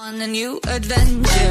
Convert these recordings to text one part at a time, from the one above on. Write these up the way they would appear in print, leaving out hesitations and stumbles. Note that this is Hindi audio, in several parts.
On a new adventure.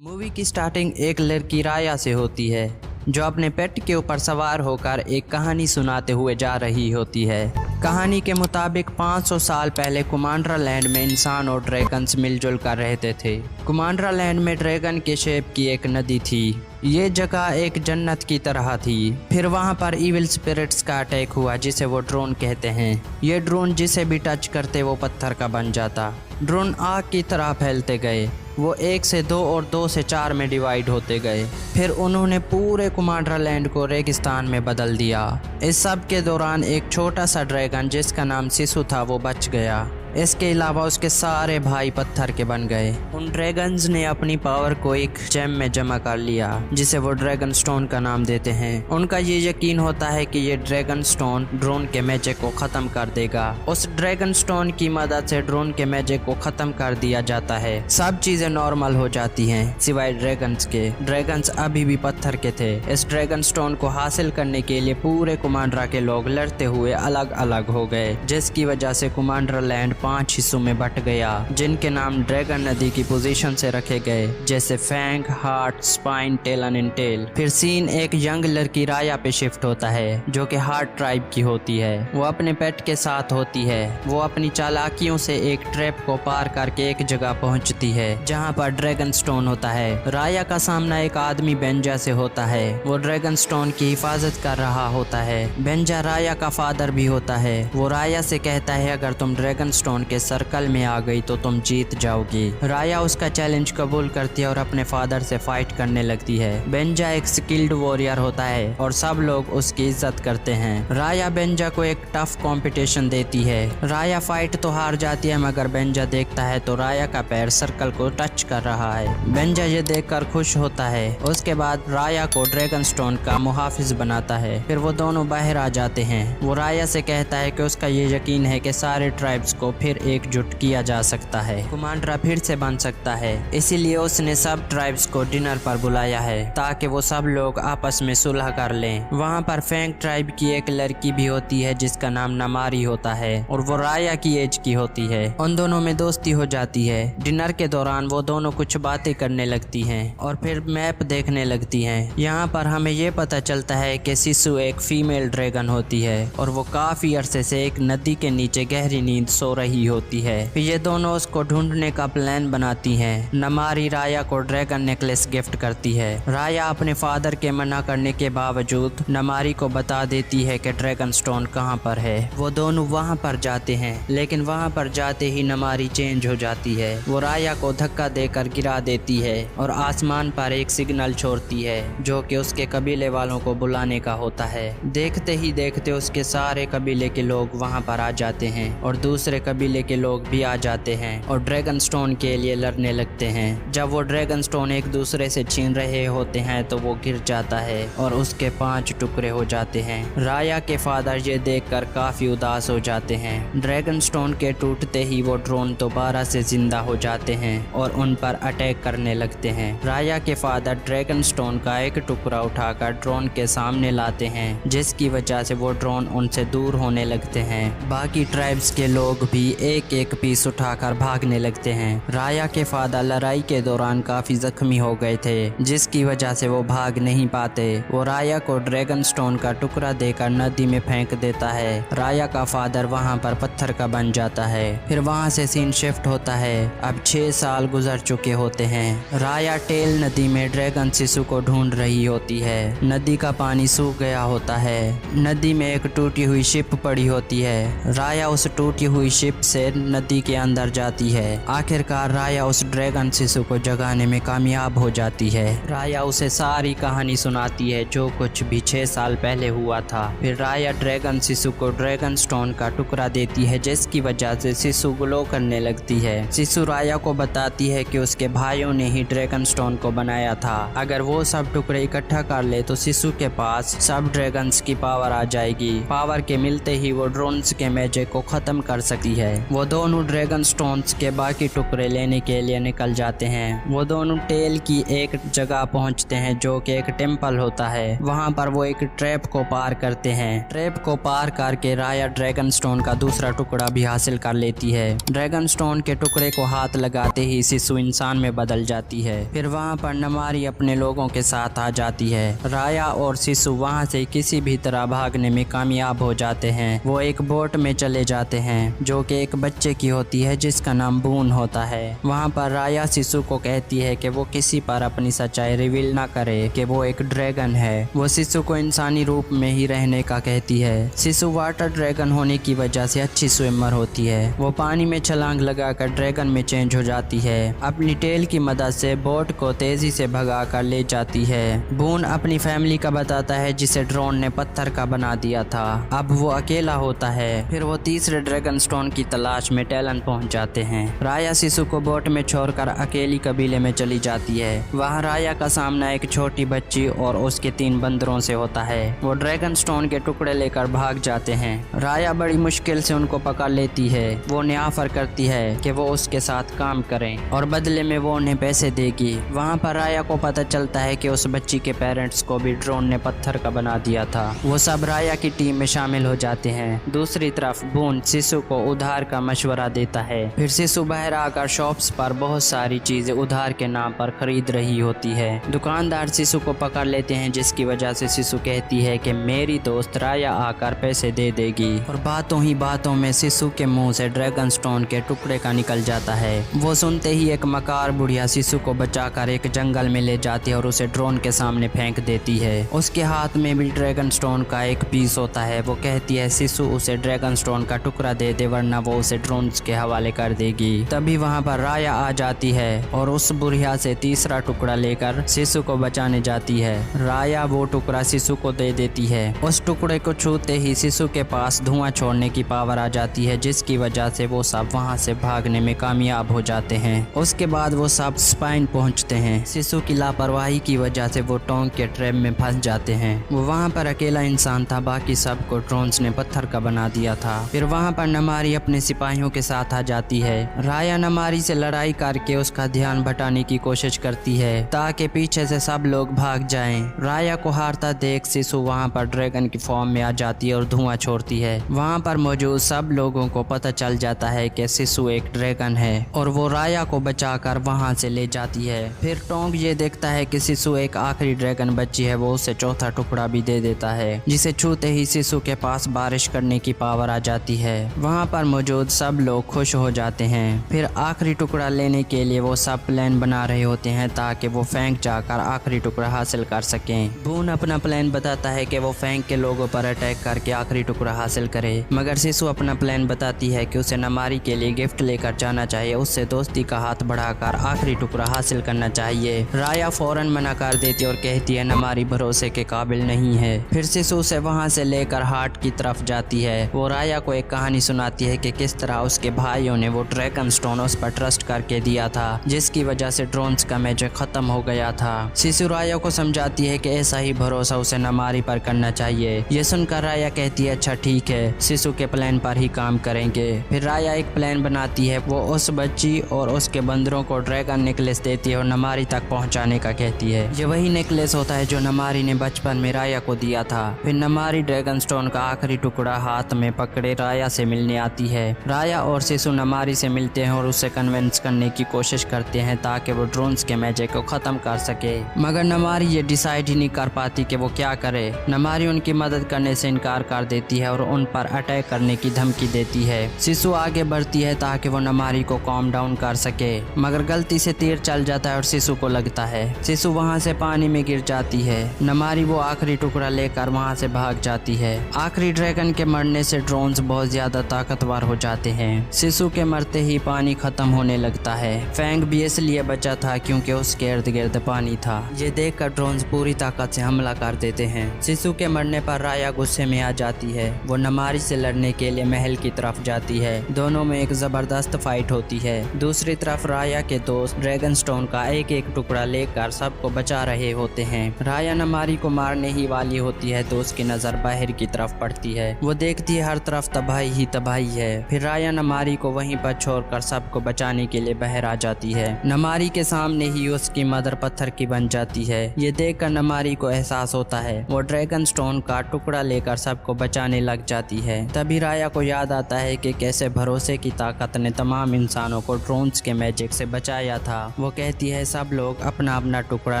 Movie की स्टार्टिंग एक लड़की राया से होती है जो अपने पेट के ऊपर सवार होकर एक कहानी सुनाते हुए जा रही होती है। कहानी के मुताबिक 500 साल पहले कुमांड्रा लैंड में इंसान और ड्रैगन्स मिलजुल कर रहते थे। कुमांड्रा लैंड में ड्रैगन के शेप की एक नदी थी। ये जगह एक जन्नत की तरह थी। फिर वहाँ पर इविल स्पिरिट्स का अटैक हुआ जिसे वो ड्रोन कहते हैं। ये ड्रोन जिसे भी टच करते वो पत्थर का बन जाता। ड्रोन आग की तरह फैलते गए। वो 1 से 2 और 2 से 4 में डिवाइड होते गए। फिर उन्होंने पूरे कुमांड्रा लैंड को रेगिस्तान में बदल दिया। इस सब के दौरान एक छोटा सा ड्रैगन जिसका नाम सिसु था वो बच गया। इसके अलावा उसके सारे भाई पत्थर के बन गए। उन ड्रैगन्स ने अपनी पावर को एक जेम में जमा कर लिया जिसे वो ड्रैगन स्टोन का नाम देते हैं। उनका ये यकीन होता है कि ये ड्रैगन स्टोन ड्रोन के मैजिक को खत्म कर देगा। उस ड्रैगन स्टोन की मदद से ड्रोन के मैजिक को खत्म कर दिया जाता है। सब चीजें नॉर्मल हो जाती हैं सिवाय ड्रैगन्स के। ड्रैगन्स अभी भी पत्थर के थे। इस ड्रैगन स्टोन को हासिल करने के लिए पूरे कुमांड्रा के लोग लड़ते हुए अलग अलग हो गए, जिसकी वजह से कुमांड्रा लैंड 5 हिस्सों में बट गया जिनके नाम ड्रैगन नदी की पोजीशन से रखे गए, जैसे fang, heart, spine, talon and tail. फिर सीन एक यंग लड़की राया पे शिफ्ट होता है जो कि हार्ट ट्राइब की होती है। वो अपने पेट के साथ होती है। वो अपनी चालाकियों से एक ट्रैप को पार करके एक जगह पहुंचती है जहां पर ड्रैगन स्टोन होता है। राया का सामना एक आदमी बेंजा से होता है। वो ड्रैगन स्टोन की हिफाजत कर रहा होता है। बेंजा राया का फादर भी होता है। वो राया से कहता है अगर तुम ड्रैगन स्टोन के सर्कल में आ गई तो तुम जीत जाओगी। राया उसका चैलेंज कबूल करती है और अपने फादर से फाइट करने लगती है। बेंजा एक स्किल्ड वॉरियर होता है और सब लोग उसकी इज्जत करते हैं। राया बेंजा को एक टफ कंपटीशन देती है। राया फाइट तो हार जाती है मगर बेंजा देखता है तो राया का पैर सर्कल को टच कर रहा है। बेंजा ये देखकर खुश होता है। उसके बाद राया को ड्रैगन स्टोन का मुहाफिज बनाता है। फिर वो दोनों बाहर आ जाते हैं। वो राया से कहता है कि उसका ये यकीन है कि सारे ट्राइब्स को फिर एकजुट किया जा सकता है। कुमांड्रा फिर से बन सकता है, इसीलिए उसने सब ट्राइब्स को डिनर पर बुलाया है ताकि वो सब लोग आपस में सुलह कर लें। वहाँ पर फैंग ट्राइब की एक लड़की भी होती है जिसका नाम नमारी होता है और वो राया की एज की होती है। उन दोनों में दोस्ती हो जाती है। डिनर के दौरान वो दोनों कुछ बातें करने लगती हैं और फिर मैप देखने लगती हैं। यहाँ पर हमें ये पता चलता है कि सिसु एक फीमेल ड्रैगन होती है और वो काफी अरसे से एक नदी के नीचे गहरी नींद सो रही होती है। फिर ये दोनों उसको ढूंढने का प्लान बनाती हैं। नमारी राया को ड्रैगन नेकलेस गिफ्ट करती है। राया अपने फादर के मना करने के बावजूद नमारी को बता देती है कि ड्रैगन स्टोन कहाँ पर है। वो दोनों वहाँ पर जाते हैं लेकिन वहाँ पर जाते ही नमारी चेंज हो जाती है। वो राया को धक्का देकर गिरा देती है और आसमान पर एक सिग्नल छोड़ती है जो कि उसके कबीले वालों को बुलाने का होता है। देखते ही देखते उसके सारे कबीले के लोग वहाँ पर आ जाते हैं और दूसरे कबीले के लोग भी आ जाते हैं और ड्रैगन स्टोन के लिए लड़ने लगते हैं। जब वो ड्रैगन स्टोन एक दूसरे से छीन रहे होते हैं तो वो गिर जाता है और उसके 5 टुकड़े हो जाते हैं। राया के फादर ये देखकर काफी उदास हो जाते हैं। ड्रैगन स्टोन के टूटते ही वो ड्रोन दोबारा से जिंदा हो जाते हैं और उन पर अटैक करने लगते हैं। राया के फादर ड्रैगन स्टोन का एक टुकड़ा उठाकर ड्रोन के सामने लाते हैं जिसकी वजह से वो ड्रोन उनसे दूर होने लगते हैं। बाकी ट्राइब्स के लोग भी एक एक पीस उठाकर भागने लगते हैं। राया के फादर लड़ाई के दौरान काफी जख्मी हो गए थे जिसकी वजह से वो भाग नहीं पाते। वो राया को ड्रैगन स्टोन का टुकड़ा देकर नदी में फेंक देता है। राया का फादर वहाँ पर पत्थर का बन जाता है। फिर वहाँ से सीन शिफ्ट होता है। अब 6 साल गुजर चुके होते हैं। राया टेल नदी में ड्रैगन सिसु को ढूंढ रही होती है। नदी का पानी सूख गया होता है। नदी में एक टूटी हुई शिप पड़ी होती है। राया उस टूटी हुई शिप से नदी के अंदर जाती है। आखिरकार राया उस ड्रैगन सिसु को जगाने में कामयाब हो जाती है। राया उसे सारी कहानी सुनाती है जो कुछ भी 6 साल पहले हुआ था। फिर राया ड्रैगन सिसु को ड्रैगन स्टोन का टुकड़ा देती है जिसकी वजह से सिसु ग्लो करने लगती है। सिसु राया को बताती है कि उसके भाइयों ने ही ड्रैगन स्टोन को बनाया था। अगर वो सब टुकड़े इकट्ठा कर ले तो सिसु के पास सब ड्रैगन्स की पावर आ जाएगी। पावर के मिलते ही वो ड्रोन्स के मैजिक को खत्म कर सकती है। वो दोनों ड्रैगन स्टोन्स के बाकी टुकड़े लेने के लिए निकल जाते हैं। वो दोनों टेल की एक जगह पहुंचते हैं जो कि एक टेम्पल होता है। वहां पर वो एक ट्रैप को पार करते हैं। ट्रैप को पार करके राया ड्रैगन स्टोन का दूसरा टुकड़ा भी हासिल कर लेती है। ड्रैगन स्टोन के टुकड़े को हाथ लगाते ही सिसु इंसान में बदल जाती है। फिर वहां पर नमारी अपने लोगों के साथ आ जाती है। राया और सिसु वहां से किसी भी तरह भागने में कामयाब हो जाते हैं। वो एक बोट में चले जाते हैं जो कि एक बच्चे की होती है जिसका नाम बून होता है। वहां पर राया सिसु को कहती है कि वो किसी पर अपनी सच्चाई रिवील ना करे कि वो एक ड्रैगन है। वो सिसु को इंसानी रूप में ही रहने का कहती है। सिसु वाटर ड्रैगन होने की वजह से अच्छी स्विमर होती है। वो पानी में छलांग लगाकर ड्रैगन में चेंज हो जाती है। अपनी टेल की मदद से बोट को तेजी से भगा कर ले जाती है। बून अपनी फैमिली का बताता है जिसे ड्रोन ने पत्थर का बना दिया था। अब वो अकेला होता है। फिर वो तीसरे ड्रैगन स्टोन की तलाश में टैलन पहुंच जाते हैं। राया सिसु को बोट में छोड़कर अकेली कबीले में चली जाती है। वहाँ राया का सामना एक छोटी बच्ची और उसके 3 बंदरों से होता है। वो ड्रैगन स्टोन के टुकड़े लेकर भाग जाते हैं। राया बड़ी मुश्किल से उनको पकड़ लेती है। वो उन्हें ऑफर करती है कि वो उसके साथ काम करें और बदले में वो उन्हें पैसे देगी। वहाँ पर राया को पता चलता है कि उस बच्ची के पेरेंट्स को भी ड्रोन ने पत्थर का बना दिया था। वो सब राया की टीम में शामिल हो जाते हैं। दूसरी तरफ बून सिसु को उधार का मशवरा देता है। फिर सिसु बाहर आकर शॉप्स पर बहुत सारी चीजें उधार के नाम पर खरीद रही होती है। दुकानदार सिसु को पकड़ लेते हैं जिसकी वजह से सिसु कहती है कि मेरी दोस्त राया आकर पैसे दे देगी। और बातों ही बातों में सिसु के मुंह से ड्रैगन स्टोन के टुकड़े का निकल जाता है। वो सुनते ही एक मकार बुढ़िया सिसु को बचाकर एक जंगल में ले जाती है और उसे ड्रोन के सामने फेंक देती है। उसके हाथ में भी ड्रैगन स्टोन का एक पीस होता है। वो कहती है सिसु उसे ड्रैगन स्टोन का टुकड़ा दे दे वरना वो उसे ड्रोन के हवाले कर देगी। तभी वहाँ पर राया आ जाती है और उस बुढ़िया से तीसरा टुकड़ा लेकर सिसु को बचाने जाती है। राया वो टुकड़ा सिसु को दे देती है। उस टुकड़े को छूते ही सिसु के पास धुआं छोड़ने की पावर आ जाती है जिसकी वजह से वो सब वहाँ से भागने में कामयाब हो जाते हैं। उसके बाद वो सब स्पाइन पहुँचते हैं। सिसु की लापरवाही की वजह से वो टोंग के ट्रैप में फंस जाते हैं। वो वहाँ पर अकेला इंसान था, बाकी सबको ड्रोन्स ने पत्थर का बना दिया था। फिर वहाँ पर नमारी अपने सिपाहियों के साथ आ जाती है। राया नमारी से लड़ाई करके उसका ध्यान भटाने की कोशिश करती है ताकि पीछे से सब लोग भाग जाएं। राया को हारता देख सिसु वहाँ पर ड्रैगन की फॉर्म में आ जाती है और धुआं छोड़ती है। वहाँ पर मौजूद सब लोगों को पता चल जाता है कि सिसु एक ड्रैगन है और वो राया को बचाकर वहाँ से ले जाती है। फिर टोंग ये देखता है कि सिसु एक आखिरी ड्रैगन बच्ची है। वो उसे चौथा टुकड़ा भी दे देता है जिसे छूते ही सिसु के पास बारिश करने की पावर आ जाती है। वहाँ पर मौजूद सब लोग खुश हो जाते हैं। फिर आखिरी टुकड़ा लेने के लिए वो सब प्लान बना रहे होते हैं ताकि वो फैंक जाकर आखिरी टुकड़ा हासिल कर सकें। बून अपना प्लान बताता है कि वो फैंक के लोगों पर अटैक करके आखिरी टुकड़ा हासिल करे, मगर सिसु अपना प्लान बताती है कि उसे नमारी के लिए गिफ्ट लेकर जाना चाहिए। उससे दोस्ती का हाथ बढ़ाकर आखिरी टुकड़ा हासिल करना चाहिए। राया फौरन मना कर देती और कहती है नमारी भरोसे के काबिल नहीं है। फिर सिसु उसे वहाँ से लेकर हार्ट की तरफ जाती है। वो राया को एक कहानी सुनाती है कि किस तरह उसके भाइयों ने वो ड्रैगन स्टोन उस पर ट्रस्ट करके दिया था जिसकी वजह से ड्रोन्स का मैजिक खत्म हो गया था। सिसु राया को समझाती है कि ऐसा ही भरोसा उसे नमारी पर करना चाहिए। ये सुनकर राया कहती है अच्छा ठीक है, सिसु के प्लान पर ही काम करेंगे। फिर राया एक प्लान बनाती है। वो उस बच्ची और उसके बंदरों को ड्रैगन नेकलेस देती है और नमारी तक पहुंचाने का कहती है। ये वही नेकलेस होता है जो नमारी ने बचपन में राया को दिया था। फिर नमारी ड्रैगन स्टोन का आखिरी टुकड़ा हाथ में पकड़े राया से मिलने आती है। राया और सिसु नमारी से मिलते हैं और उसे कन्विंस करने की कोशिश करते हैं ताकि वो ड्रोन्स के मैजिक को खत्म कर सके, मगर नमारी ये डिसाइड ही नहीं कर पाती कि वो क्या करे। नमारी उनकी मदद करने से इनकार कर देती है और उन पर अटैक करने की धमकी देती है। सिसु आगे बढ़ती है ताकि वो नमारी को कॉम डाउन कर सके, मगर गलती से तीर चल जाता है और सिसु को लगता है। सिसु वहाँ से पानी में गिर जाती है। नमारी वो आखिरी टुकड़ा लेकर वहाँ से भाग जाती है। आखिरी ड्रैगन के मरने से ड्रोन्स बहुत ज्यादा ताकतवर हो जाते हैं। सिसु के मरते ही पानी खत्म होने लगता है। फैंग भी इसलिए बचा था क्योंकि उसके इर्द गिर्द पानी था। ये देखकर ड्रोन्स पूरी ताकत से हमला कर देते हैं। सिसु के मरने पर राया गुस्से में आ जाती है। वो नमारी से लड़ने के लिए महल की तरफ जाती है। दोनों में एक जबरदस्त फाइट होती है। दूसरी तरफ राया के दोस्त ड्रैगन स्टोन का एक एक टुकड़ा लेकर सबको बचा रहे होते हैं। राया नमारी को मारने ही वाली होती है तो उसकी नजर बाहर की तरफ पड़ती है। वो देखती है हर तरफ तबाही ही तबाही है। है। फिर राया नमारी को वहीं पर छोड़कर सबको बचाने के लिए बाहर आ जाती है। नमारी के सामने ही उसकी मदर पत्थर की बन जाती है। ये देखकर नमारी को एहसास होता है। वो ड्रैगन स्टोन का टुकड़ा लेकर सबको बचाने लग जाती है। तभी राया को याद आता है कि कैसे भरोसे की ताकत ने तमाम इंसानों को ड्रोन्स के मैजिक से बचाया था। वो कहती है सब लोग अपना अपना टुकड़ा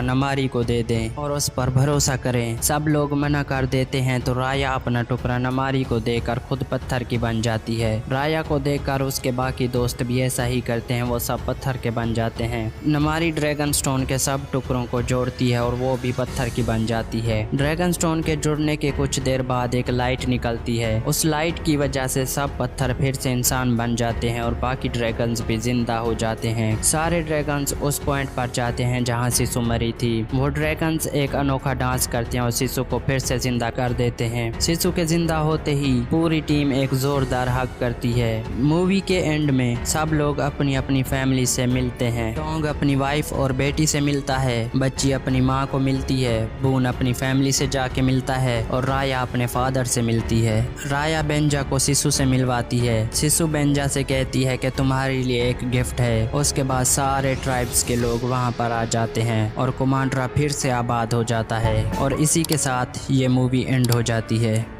नमारी को दे दें और उस पर भरोसा करें। सब लोग मना कर देते हैं तो राया अपना टुकड़ा नमारी को देकर खुद पत्थर की बन जाती है। राया को देखकर उसके बाकी दोस्त भी ऐसा ही करते हैं, वो सब पत्थर के बन जाते हैं। नमारी ड्रैगन स्टोन के सब टुकड़ों को जोड़ती है और वो भी पत्थर की बन जाती है। ड्रैगन स्टोन के जुड़ने के कुछ देर बाद एक लाइट निकलती है। उस लाइट की वजह से सब पत्थर फिर से इंसान बन जाते हैं और बाकी ड्रैगन्स भी जिंदा हो जाते हैं। सारे ड्रैगन्स उस पॉइंट पर जाते हैं जहां सिसु मरी थी। वो ड्रैगन्स एक अनोखा डांस करते हैं और सिसु को फिर से जिंदा कर देते हैं। सिसु के जिंदा होते ही पूरी टीम एक जोरदार हग करती है। मूवी के एंड में सब लोग अपनी अपनी फैमिली से मिलते हैं। टोंग अपनी वाइफ और बेटी से मिलता है, बच्ची अपनी माँ को मिलती है, बून अपनी फैमिली से जाके मिलता है और राया अपने फादर से मिलती है। राया बेंजा को सिसु से मिलवाती है। सिसु बेंजा से कहती है कि तुम्हारे लिए एक गिफ्ट है। उसके बाद सारे ट्राइब्स के लोग वहाँ पर आ जाते हैं और कुमांड्रा फिर से आबाद हो जाता है और इसी के साथ ये मूवी एंड हो जाती है।